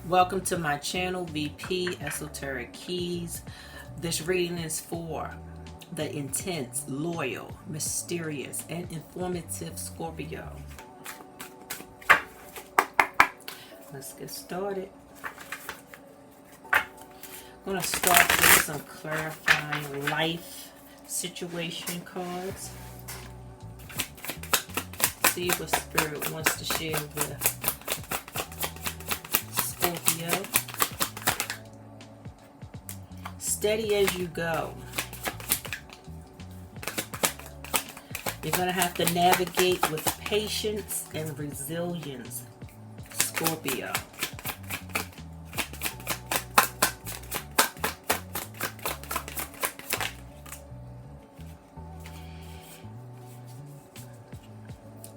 Welcome to my channel, VP Esoteric Keys. This reading is for the intense, loyal, mysterious, and informative Scorpio. Let's get started. I'm going to start with some clarifying life situation cards. See what Spirit wants to share with Scorpio. Steady as you go. You're going to have to navigate with patience and resilience, Scorpio.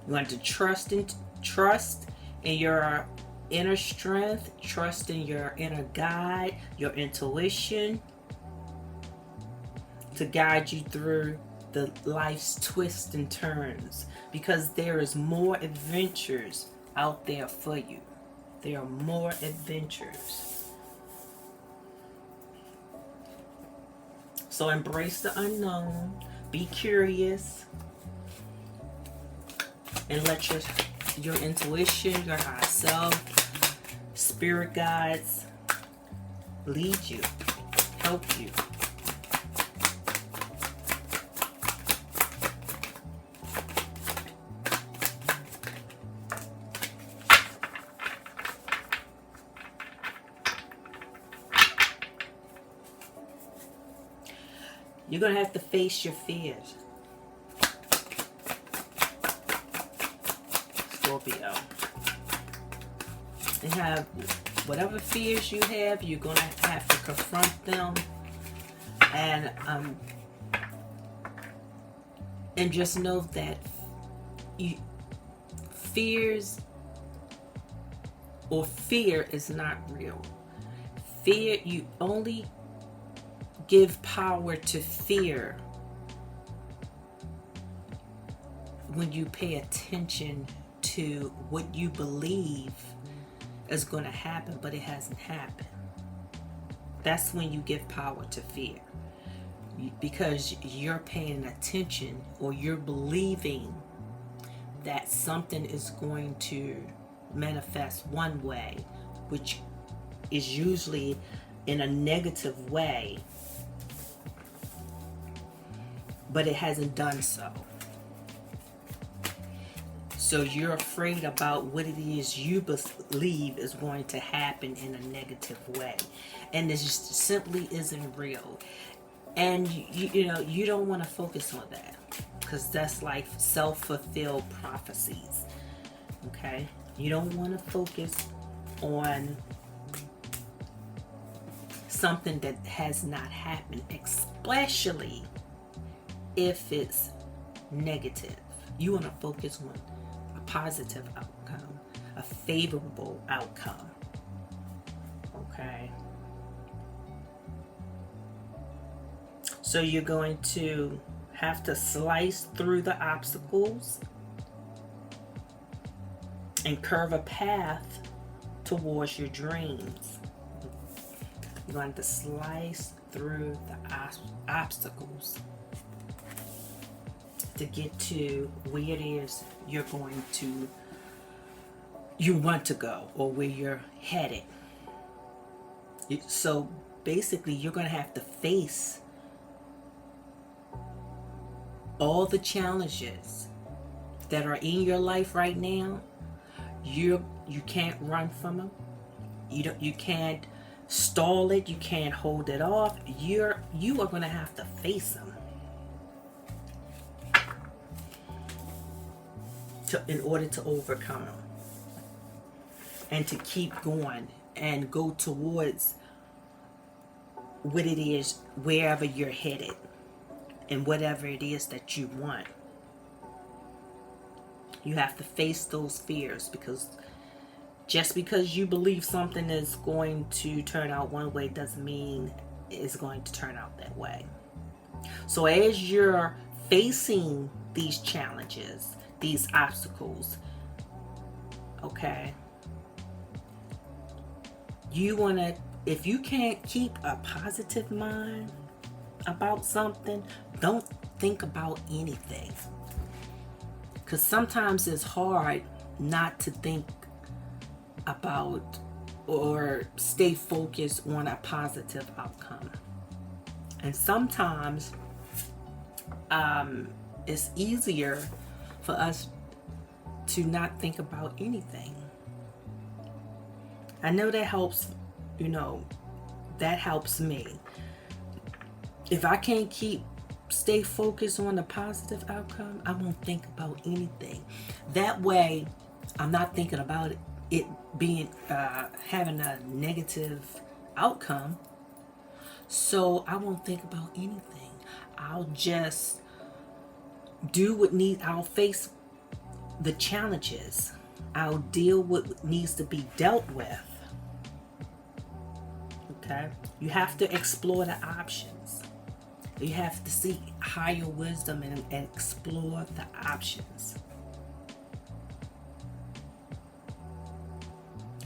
You want to trust in your inner strength, trust in your inner guide, your intuition to guide you through the life's twists and turns, because there is more adventures out there for you. There are more adventures. So embrace the unknown, be curious, and let your intuition, your higher self, spirit guides lead you, help you. You're going to have to face your fears, Scorpio. And have whatever fears you have, you're going to have to confront them and just know that fear is not real. Fear, you only give power to fear when you pay attention to what you believe is going to happen, but it hasn't happened. That's when you give power to fear, because you're paying attention, or you're believing that something is going to manifest one way, which is usually in a negative way, but it hasn't done so. So you're afraid about what it is you believe is going to happen in a negative way. And this just simply isn't real. And you don't want to focus on that, because that's like self-fulfilled prophecies. Okay? You don't want to focus on something that has not happened, especially if it's negative. You want to focus on a positive outcome, a favorable outcome. Okay? So you're going to have to slice through the obstacles and curve a path towards your dreams. You're going to slice through the obstacles to get to where it is you want to go, or where you're headed. So basically, you're going to have to face all the challenges that are in your life right now. You can't run from them. You can't stall it. You can't hold it off. You are going to have to face them in order to overcome them, and to keep going and go towards what it is, wherever you're headed, and whatever it is that you want. You have to face those fears, because just because you believe something is going to turn out one way doesn't mean it's going to turn out that way. So as you're facing these challenges, these obstacles, okay, If you can't keep a positive mind about something, don't think about anything. Because sometimes it's hard not to think about or stay focused on a positive outcome. And sometimes it's easier for us to not think about anything. I know that helps, that helps me. If I can't stay focused on the positive outcome, I won't think about anything. That way, I'm not thinking about it being having a negative outcome, so I won't think about anything. I'll just I'll face the challenges. I'll deal with what needs to be dealt with. Okay? You have to explore the options. You have to seek higher wisdom and explore the options.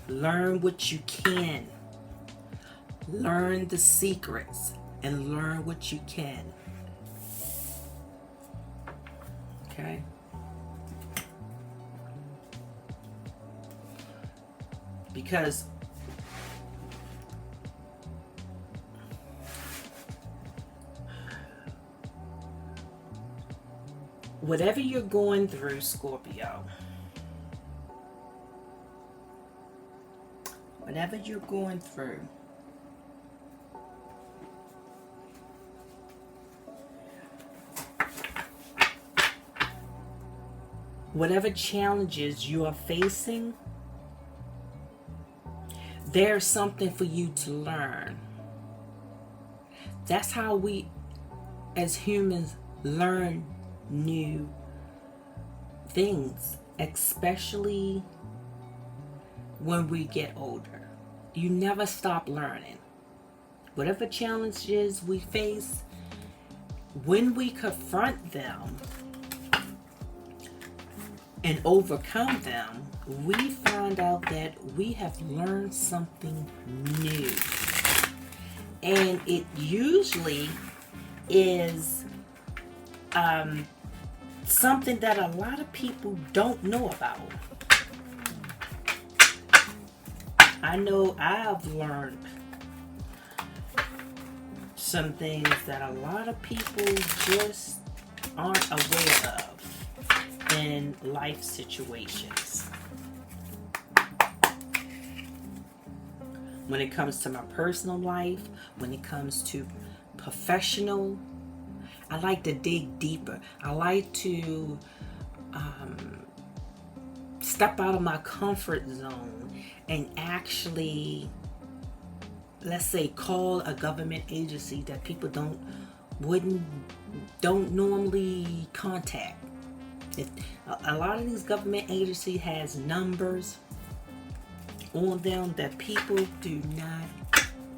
Learn what you can. Learn the secrets and learn what you can. Okay? Because whatever you're going through, Scorpio, whatever you're going through, whatever challenges you are facing, there's something for you to learn. That's how we, as humans, learn new things, especially when we get older. You never stop learning. Whatever challenges we face, when we confront them and overcome them, we find out that we have learned something new. And it usually is something that a lot of people don't know about. I know I've learned some things that a lot of people just aren't aware of in life situations. When it comes to my personal life, when it comes to professional, I like to dig deeper. I like to step out of my comfort zone and actually, let's say, call a government agency that people don't normally contact. A lot of these government agencies has numbers on them that people do not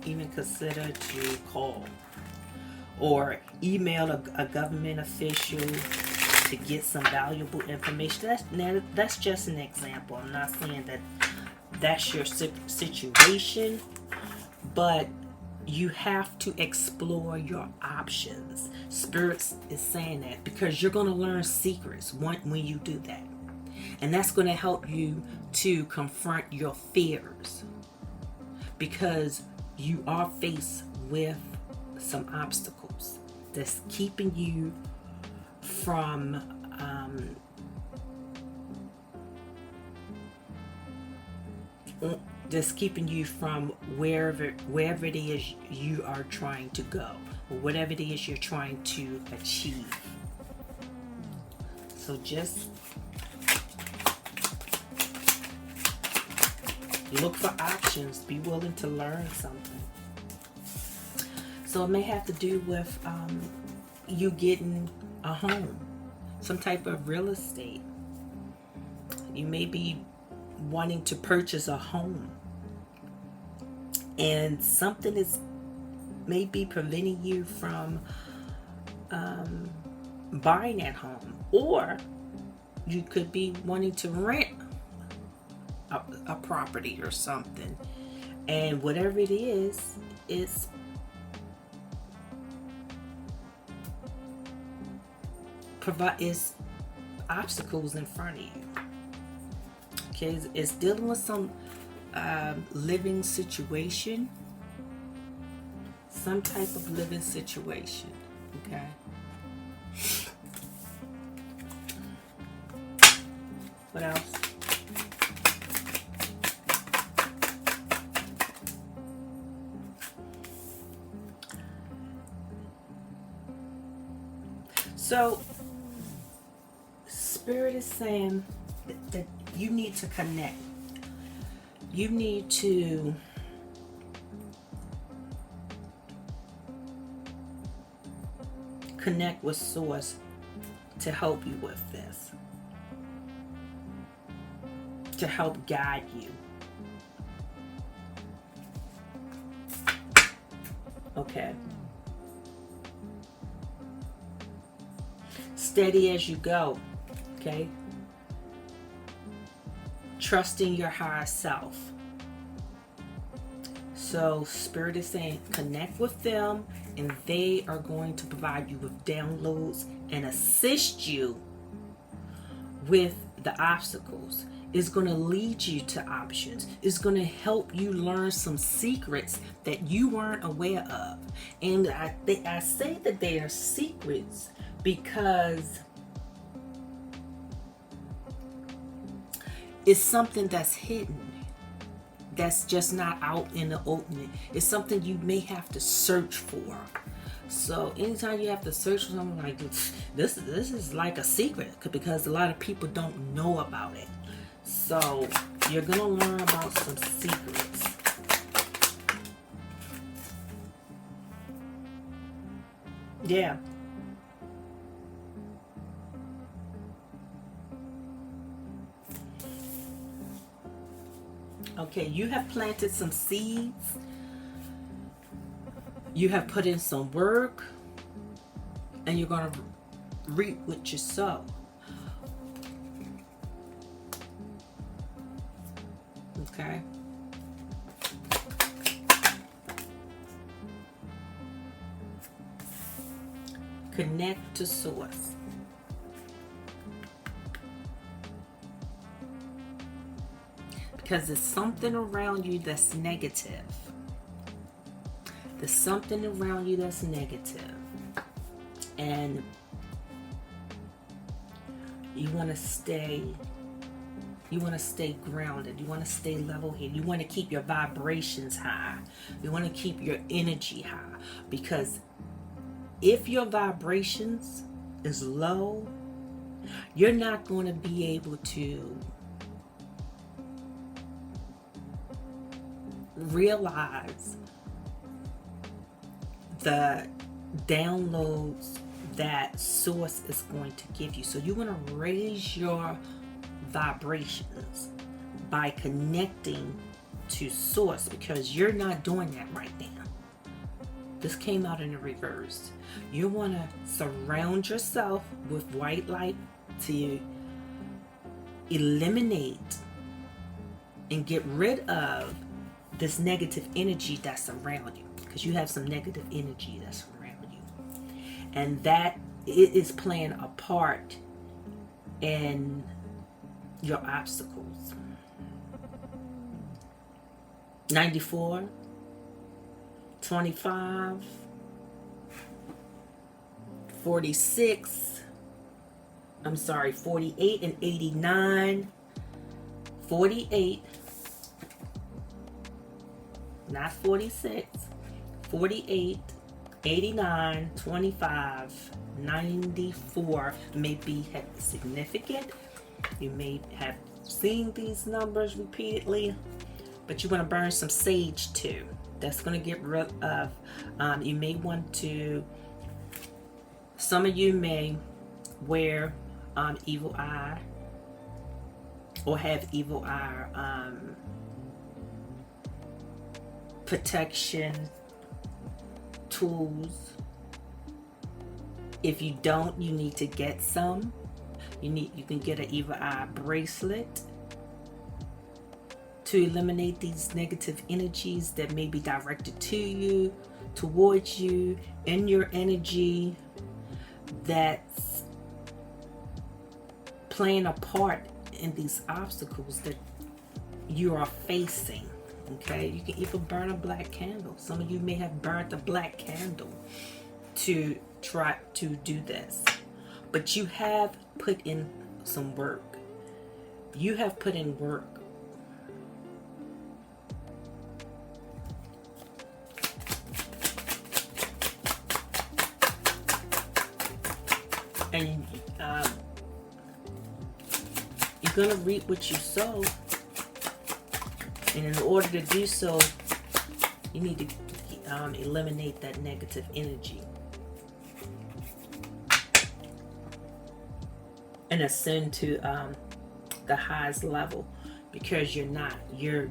even consider to call, or email a government official to get some valuable information. That's just an example. I'm not saying that that's your situation, but you have to explore your options. Spirits is saying that because you're going to learn secrets when you do that. And that's going to help you to confront your fears, because you are faced with some obstacles that's keeping you from wherever it is you are trying to go, or whatever it is you're trying to achieve. So just look for options. Be willing to learn something. So it may have to do with you getting a home, some type of real estate. You may be wanting to purchase a home, and something is maybe preventing you from buying that home. Or you could be wanting to rent a property or something, And whatever it is, it's is obstacles in front of you. Okay, it's dealing with some living situation, some type of living situation. Okay. What else? So, Spirit is saying that you need to connect. You need to connect with Source to help you with this, to help guide you. Okay. Steady as you go. Okay. Trusting your higher self. So Spirit is saying connect with them, and they are going to provide you with downloads and assist you with the obstacles. It's going to lead you to options. It's going to help you learn some secrets that you weren't aware of. And I say that they are secrets because it's something that's hidden, that's just not out in the open. It's something you may have to search for. So anytime you have to search for something like this is like a secret, because a lot of people don't know about it. So you're gonna learn about some secrets. Yeah. Okay, you have planted some seeds. You have put in some work, and you're going to reap what you sow. Okay. Connect to Source. Because there's something around you that's negative. There's something around you that's negative. And you want to stay grounded. You want to stay level-headed. You want to keep your vibrations high. You want to keep your energy high. Because if your vibrations is low, you're not going to be able to realize the downloads that Source is going to give you. So you want to raise your vibrations by connecting to Source, because you're not doing that right now. This came out in the reverse. You want to surround yourself with white light to eliminate and get rid of this negative energy that's around you, because you have some negative energy that's around you, and that it is playing a part in your obstacles. 94, 25, 46, 48 and 89, 48, not 46, 48, 89, 25, 94 may be significant. You may have seen these numbers repeatedly, but you want to burn some sage too. That's going to get rid of, you may want to, some of you may wear evil eye, or have evil eye protection tools. If you don't, you need to get some. You can get an evil eye bracelet to eliminate these negative energies that may be directed to you, towards you, in your energy, that's playing a part in these obstacles that you are facing. Okay, you can even burn a black candle. Some of you may have burnt a black candle to try to do this, but you have put in some work. You have put in work. And you're going to reap what you sow. And in order to do so, you need to eliminate that negative energy and ascend to the highest level, because you're not. Your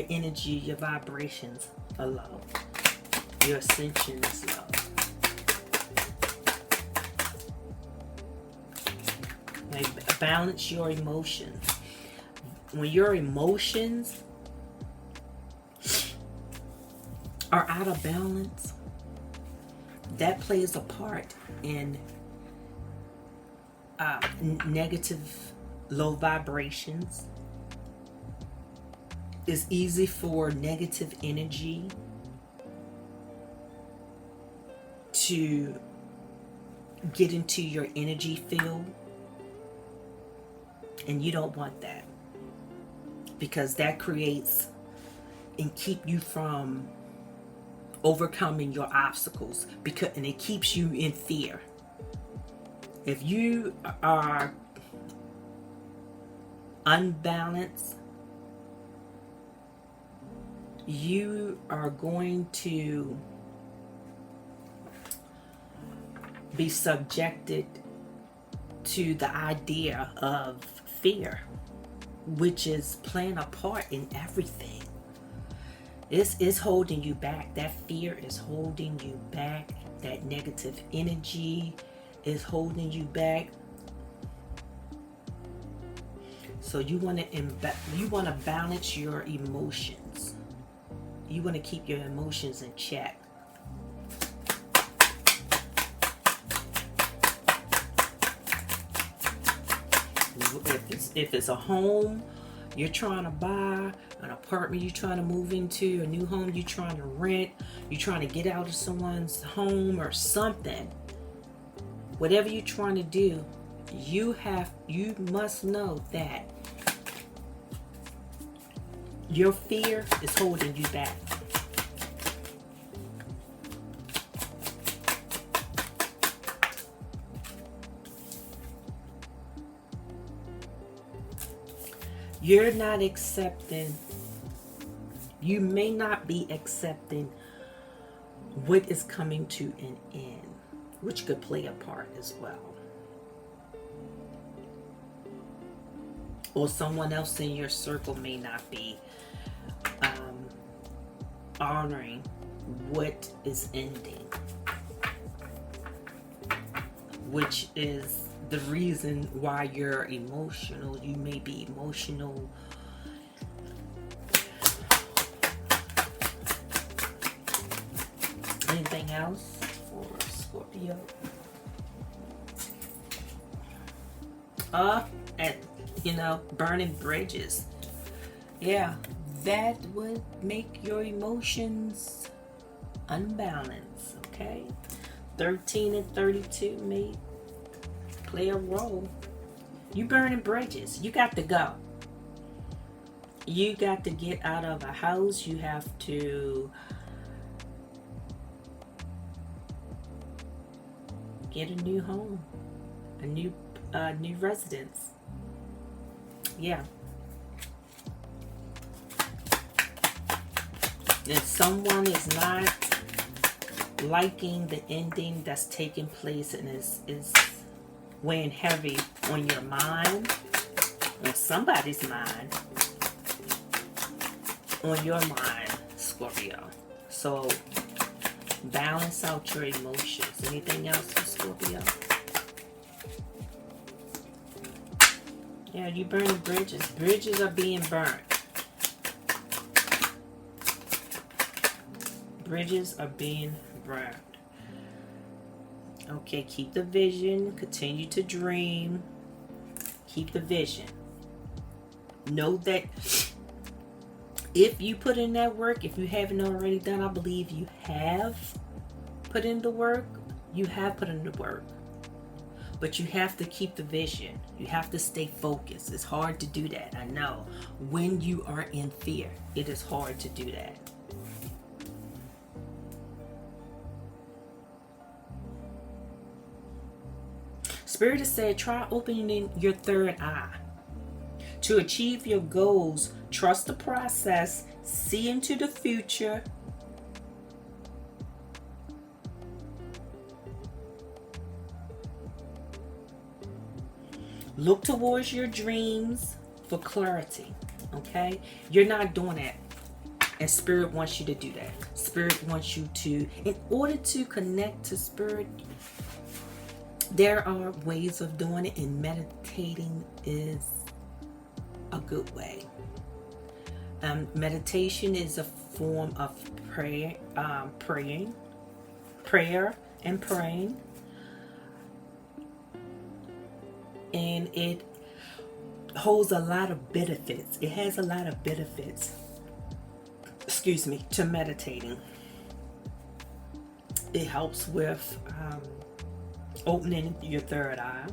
energy, your vibrations are low. Your ascension is low. Like, balance your emotions. When your emotions are out of balance, that plays a part in negative, low vibrations. It's easy for negative energy to get into your energy field, and you don't want that, because that creates and keep you from overcoming your obstacles, and it keeps you in fear. If you are unbalanced, you are going to be subjected to the idea of fear, which is playing a part in everything. It's holding you back. That fear is holding you back. That negative energy is holding you back. So you want to balance your emotions. You want to keep your emotions in check. If it's a home you're trying to buy, an apartment you're trying to move into, a new home you're trying to rent, you're trying to get out of someone's home or something, whatever you're trying to do, you must know that your fear is holding you back. You're not accepting, you may not be accepting what is coming to an end, which could play a part as well. Or someone else in your circle may not be honoring what is ending, which is the reason why you're emotional. You may be emotional. Anything else for Scorpio? Burning bridges. Yeah, that would make your emotions unbalanced, okay? 13 and 32 may play a role. You burning bridges. You got to go. You got to get out of a house. You have to get a new home, a new residence. Yeah. If someone is not liking the ending that's taking place and is weighing heavy on your mind, on somebody's mind, on your mind, Scorpio. So balance out your emotions. Anything else for Scorpio? Yeah, you burn bridges. Bridges are being burnt. Bridges are being burned. Okay, keep the vision. Continue to dream. Keep the vision. Know that if you put in that work, if you haven't already done, I believe you have put in the work. You have put in the work. But you have to keep the vision. You have to stay focused. It's hard to do that. I know. When you are in fear, it is hard to do that. Spirit has said, try opening your third eye. To achieve your goals, trust the process, see into the future. Look towards your dreams for clarity. Okay? You're not doing that. And Spirit wants you to do that. Spirit wants you to, in order to connect to Spirit, there are ways of doing it, and meditating is a good way. Meditation is a form of prayer and praying, and it holds a lot of benefits. It has a lot of benefits, to meditating. It helps with opening your third eye.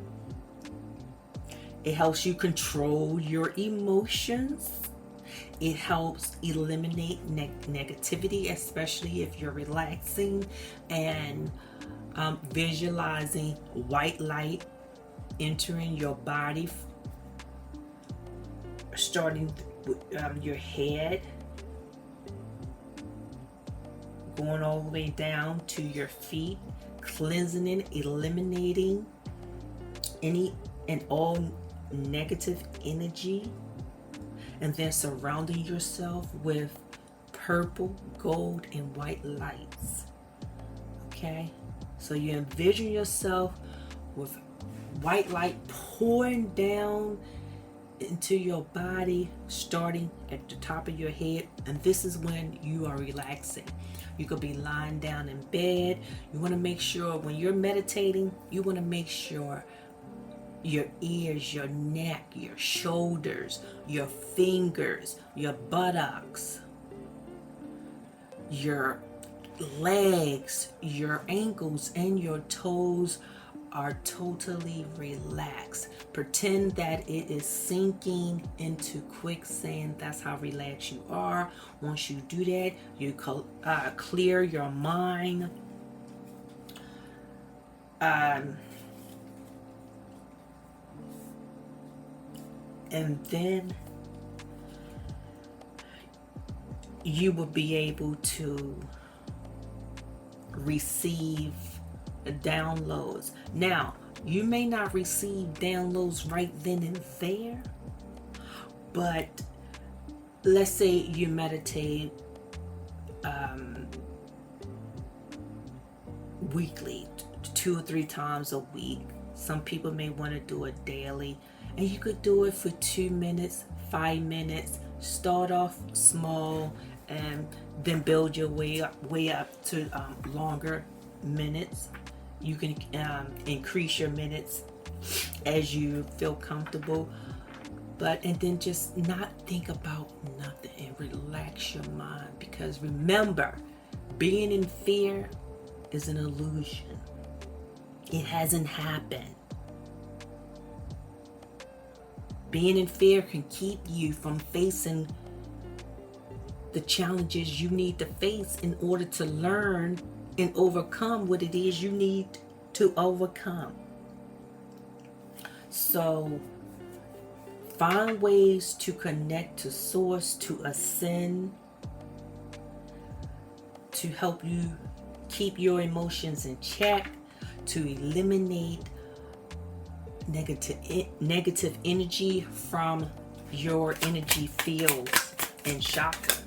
It helps you control your emotions. It helps eliminate negativity, especially if you're relaxing and visualizing white light entering your body, starting with your head, going all the way down to your feet, cleansing and eliminating any and all negative energy, and then surrounding yourself with purple, gold, and white lights. Okay? So you envision yourself with white light pouring down into your body, starting at the top of your head, and this is when you are relaxing. You could be lying down in bed. You want to make sure when you're meditating, you want to make sure your ears, your neck, your shoulders, your fingers, your buttocks, your legs, your ankles, and your toes are totally relaxed. Pretend that it is sinking into quicksand. That's how relaxed you are. Once you do that, you clear your mind. And then you will be able to receive downloads. Now, you may not receive downloads right then and there, but let's say you meditate weekly, 2 or 3 times a week. Some people may want to do it daily, and you could do it for 2 minutes, 5 minutes. Start off small and then build your way up to longer minutes. You can increase your minutes as you feel comfortable, and then just not think about nothing and relax your mind, because remember, being in fear is an illusion. It hasn't happened. Being in fear can keep you from facing the challenges you need to face in order to learn and overcome what it is you need to overcome. So find ways to connect to source, to ascend, to help you keep your emotions in check, to eliminate negative energy from your energy fields and chakras.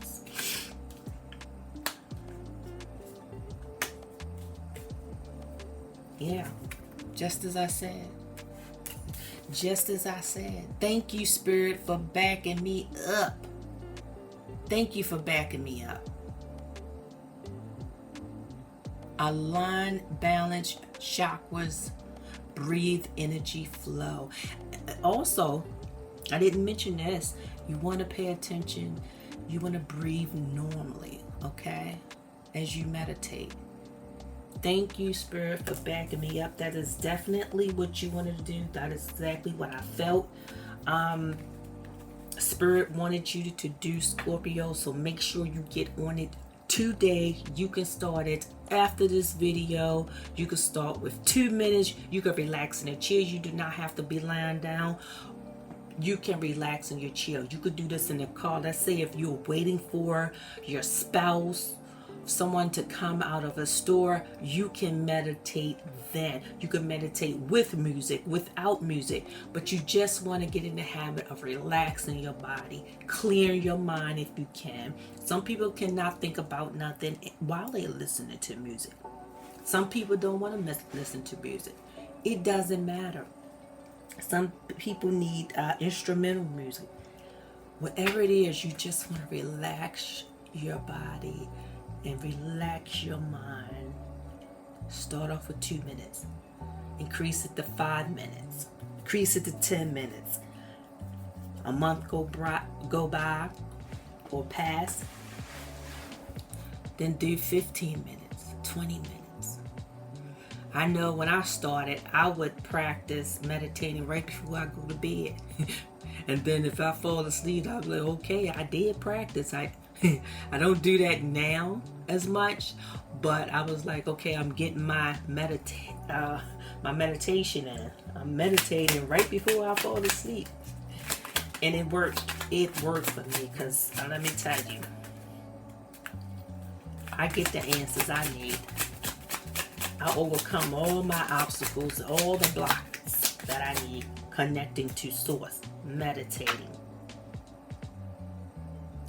Yeah, just as I said. Just as I said, thank you, Spirit, for backing me up. Thank you for backing me up. Align, balance, chakras, breathe, energy flow. Also, I didn't mention this. You want to pay attention. You want to breathe normally, okay? As you meditate. Thank you, Spirit, for backing me up. That is definitely what you wanted to do. That is exactly what I felt. Spirit wanted you to do, Scorpio, so make sure you get on it today. You can start it after this video. You can start with 2 minutes. You can relax in a chair. You do not have to be lying down. You can relax in your chair. You could do this in the car. Let's say if you're waiting for your spouse, someone to come out of a store, you can meditate then. You can meditate with music, without music, but you just want to get in the habit of relaxing your body, clearing your mind if you can. Some people cannot think about nothing while they're listening to music. Some people don't want to listen to music. It doesn't matter. Some people need instrumental music. Whatever it is, you just want to relax your body and relax your mind. Start off with 2 minutes. Increase it to 5 minutes. Increase it to 10 minutes. A month go by or pass. Then do 15 minutes, 20 minutes. I know when I started, I would practice meditating right before I go to bed. And then if I fall asleep, I'll be like, okay, I did practice. I don't do that now as much, but I was like, okay, I'm getting my meditation in. I'm meditating right before I fall asleep. And it worked. It worked for me because let me tell you, I get the answers I need. I overcome all my obstacles, all the blocks that I need connecting to source, meditating.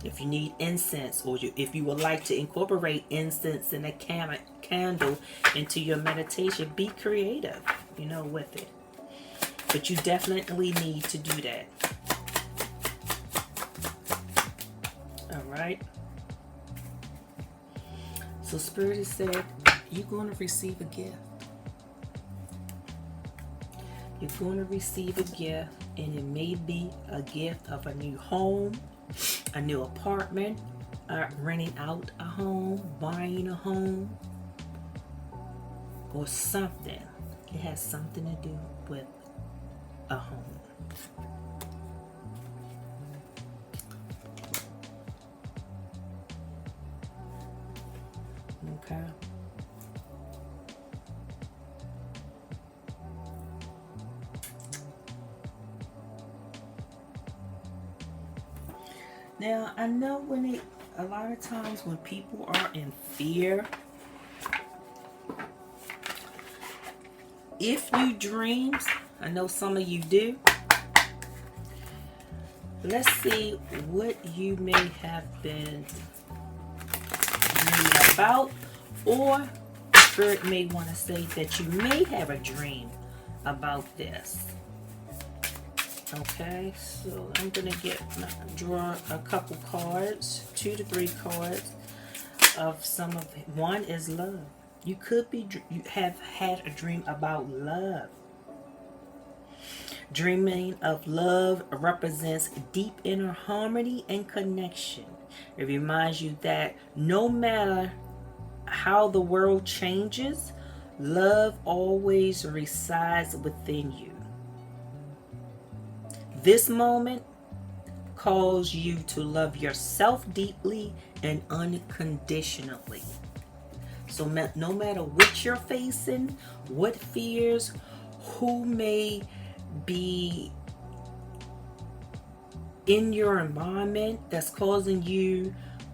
If you need incense, or if you would like to incorporate incense and a candle into your meditation, be creative, with it. But you definitely need to do that. All right. So Spirit has said, you're going to receive a gift. You're going to receive a gift, and it may be a gift of a new home, a new apartment, renting out a home, buying a home, or something. It has something to do with a home. Okay. Now, I know a lot of times when people are in fear, if you dream, I know some of you do, let's see what you may have been dreaming about, or Spirit may want to say that you may have a dream about this. Okay, so I'm going to draw a couple cards, 2 to 3 cards of some of it. One is love. You have had a dream about love. Dreaming of love represents deep inner harmony and connection. It reminds you that no matter how the world changes, love always resides within you. This moment calls you to love yourself deeply and unconditionally. So no matter what you're facing, what fears, who may be in your environment that's causing you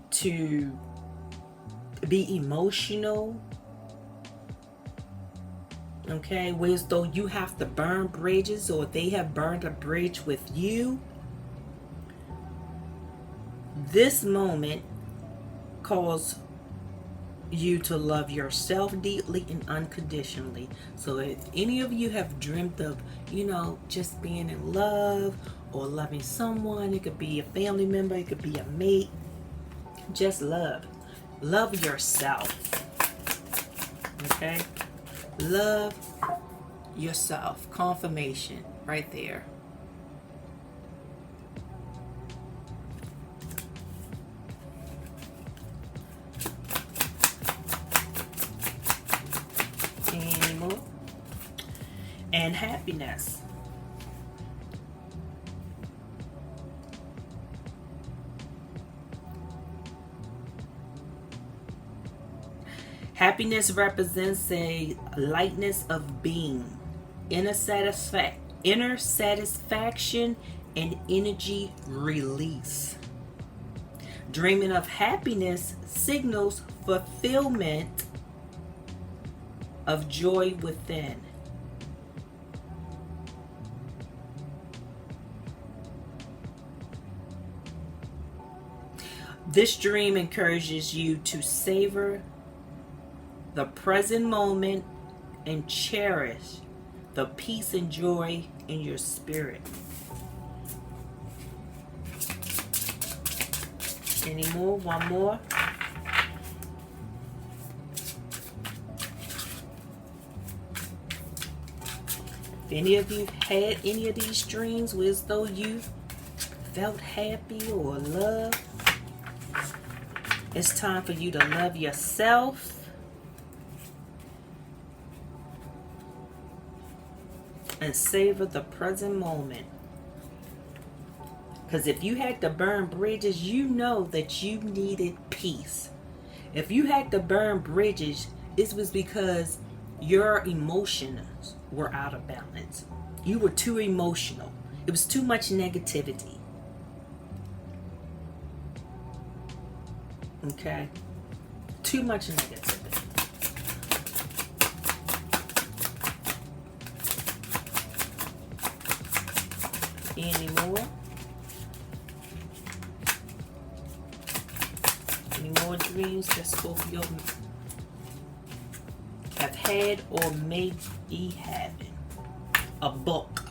to be emotional, okay, whereas though you have to burn bridges, or they have burned a bridge with you, this moment calls you to love yourself deeply and unconditionally. So if any of you have dreamt of, just being in love or loving someone, it could be a family member, it could be a mate, just love. Love yourself. Okay? Love yourself. Confirmation right there. Any more? And happiness. Happiness represents a lightness of being, inner satisfaction, and energy release. Dreaming of happiness signals fulfillment of joy within. This dream encourages you to savor the present moment and cherish the peace and joy in your spirit. Any more? One more. If any of you had any of these dreams where as though you felt happy or love, it's time for you to love yourself. And savor the present moment. Because if you had to burn bridges, you know that you needed peace. If you had to burn bridges, it was because your emotions were out of balance. You were too emotional. It was too much negativity. Okay? Too much negativity. Any more? Any more dreams that Scorpio have had or may be having? A book.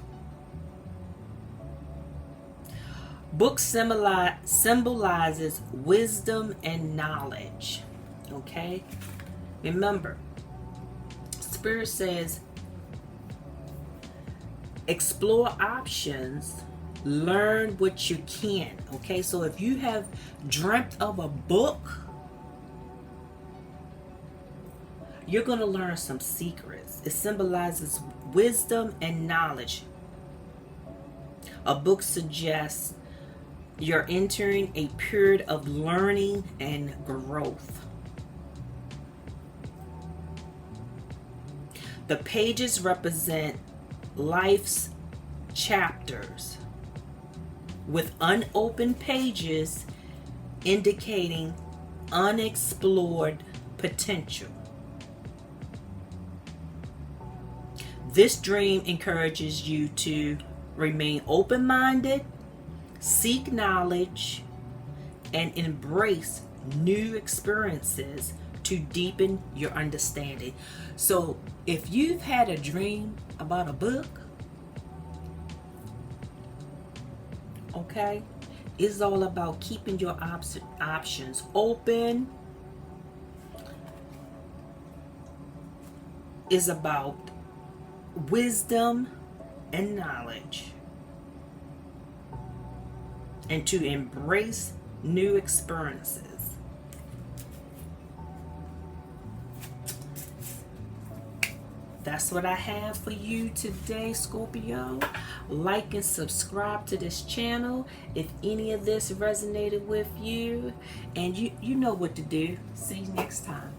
Book symbolizes wisdom and knowledge. Okay? Remember, Spirit says, explore options, learn what you can. Okay, so if you have dreamt of a book, you're going to learn some secrets. It symbolizes wisdom and knowledge. A book suggests you're entering a period of learning and growth. The pages represent life's chapters, with unopened pages indicating unexplored potential. This dream encourages you to remain open-minded, seek knowledge, and embrace new experiences to deepen your understanding. So if you've had a dream about a book, okay, it's all about keeping your options open. It's about wisdom and knowledge, and to embrace new experiences. That's what I have for you today, Scorpio. Like and subscribe to this channel if any of this resonated with you. And you know what to do. See you next time.